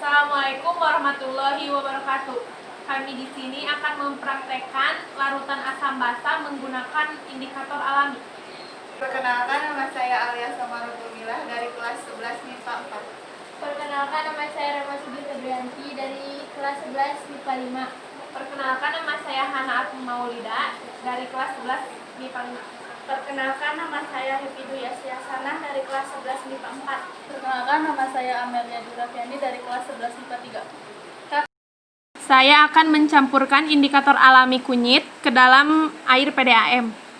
Assalamualaikum warahmatullahi wabarakatuh. Kami di sini akan mempraktekkan larutan asam basa menggunakan indikator alami. Perkenalkan, nama saya Alia Samarudumillah dari kelas 11 MIPA 4. Perkenalkan, nama saya Rema Sudi Febrianti dari kelas 11 MIPA 5. Perkenalkan, nama saya Hana Atma Maulida dari kelas 11 MIPA 5. Perkenalkan, nama saya Hifidu Yasyasanah dari kelas 11 MIPA 4. Perkenalkan, nama saya Amelia Durafiani dari kelas 11 MIPA 3. Saya akan mencampurkan indikator alami kunyit ke dalam air PDAM.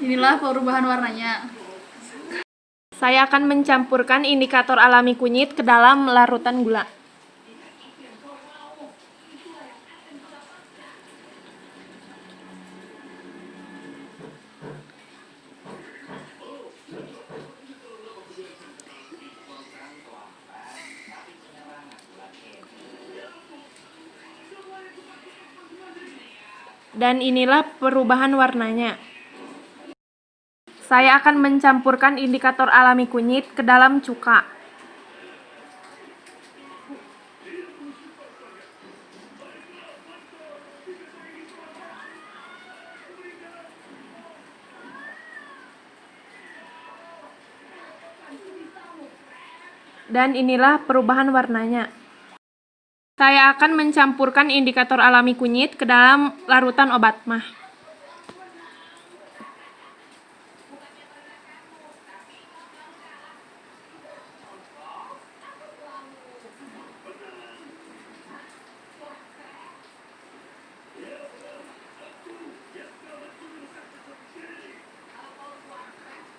Inilah perubahan warnanya. Saya akan mencampurkan indikator alami kunyit ke dalam larutan gula. Dan inilah perubahan warnanya. Saya akan mencampurkan indikator alami kunyit ke dalam cuka. Dan inilah perubahan warnanya. Saya akan mencampurkan indikator alami kunyit ke dalam larutan obat mah.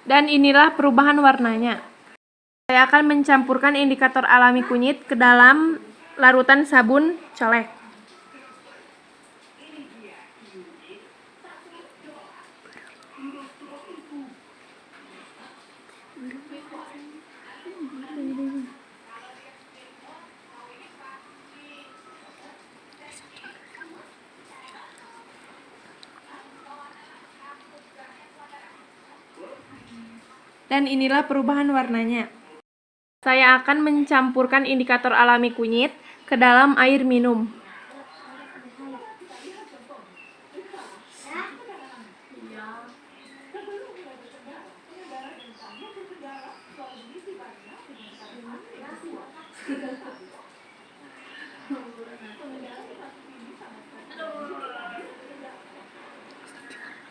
Dan inilah perubahan warnanya. Saya akan mencampurkan indikator alami kunyit ke dalam larutan sabun colek. Dan inilah perubahan warnanya. Saya akan mencampurkan indikator alami kunyit ke dalam air minum.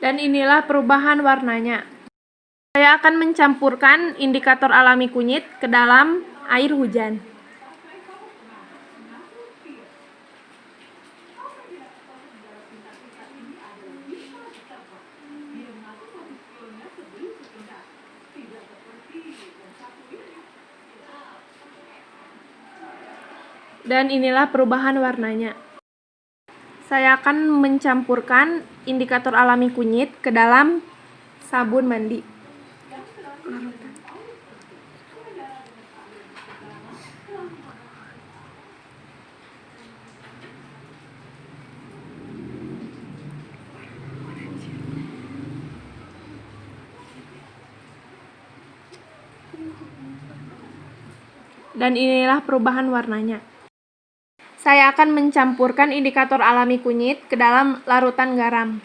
Dan inilah perubahan warnanya. Saya akan mencampurkan indikator alami kunyit ke dalam air hujan. Dan inilah perubahan warnanya. Saya akan mencampurkan indikator alami kunyit ke dalam sabun mandi. Dan inilah perubahan warnanya. Saya akan mencampurkan indikator alami kunyit ke dalam larutan garam.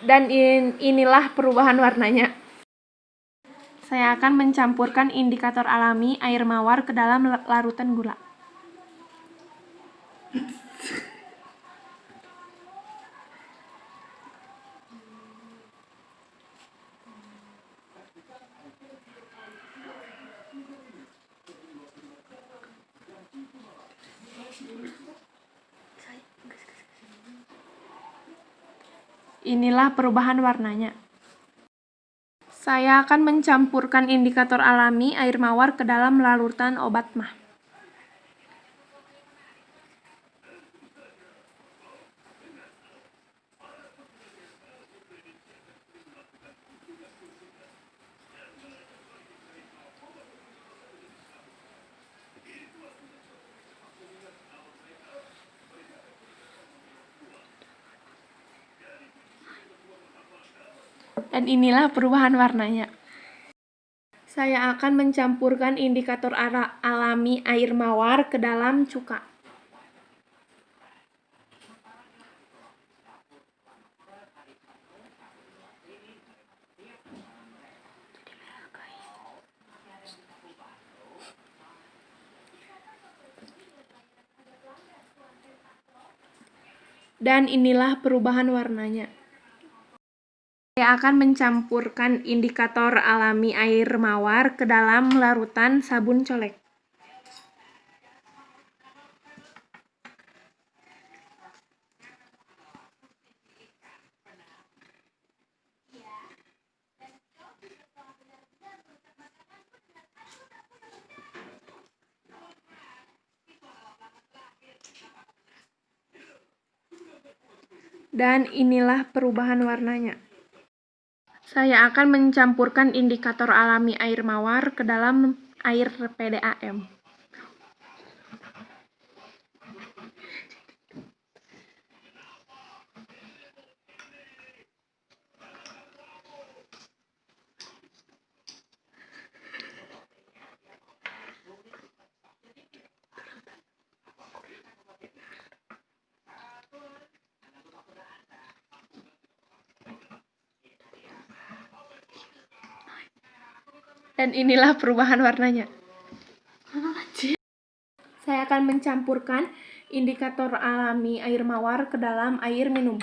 Dan inilah perubahan warnanya. Saya akan mencampurkan indikator alami air mawar ke dalam larutan gula. inilah perubahan warnanya. Saya akan mencampurkan indikator alami air mawar ke dalam larutan obat mah. Dan inilah perubahan warnanya. Saya akan mencampurkan indikator alami air mawar ke dalam cuka. Dan inilah perubahan warnanya. Saya akan mencampurkan indikator alami air mawar ke dalam larutan sabun colek. Dan inilah perubahan warnanya. Saya akan mencampurkan indikator alami air mawar ke dalam air PDAM. Dan inilah perubahan warnanya. Saya akan mencampurkan indikator alami air mawar ke dalam air minum.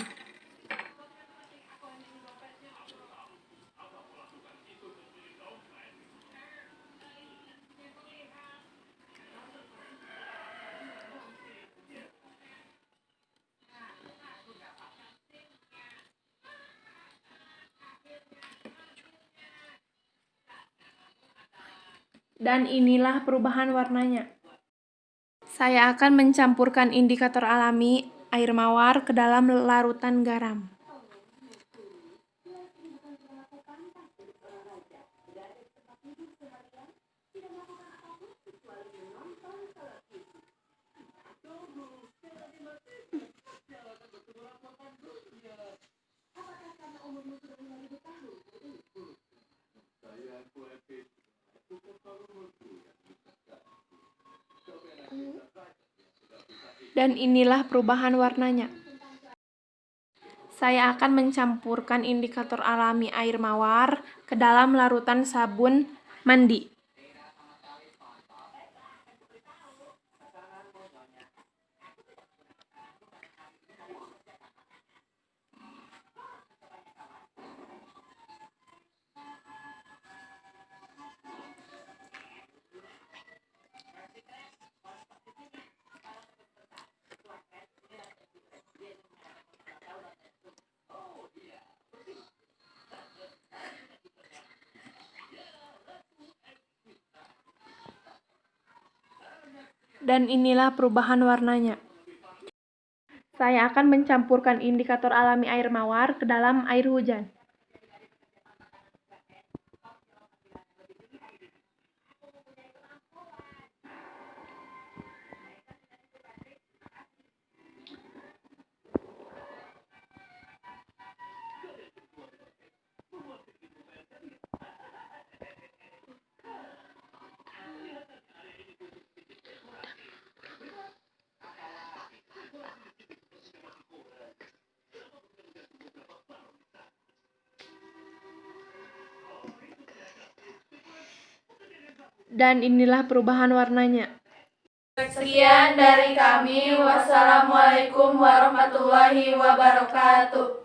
Dan inilah perubahan warnanya. Saya akan mencampurkan indikator alami air mawar ke dalam larutan garam. Dan inilah perubahan warnanya. Saya akan mencampurkan indikator alami air mawar ke dalam larutan sabun mandi. Dan inilah perubahan warnanya. Saya akan mencampurkan indikator alami air mawar ke dalam air hujan. Dan inilah perubahan warnanya. Sekian dari kami. Wassalamualaikum warahmatullahi wabarakatuh.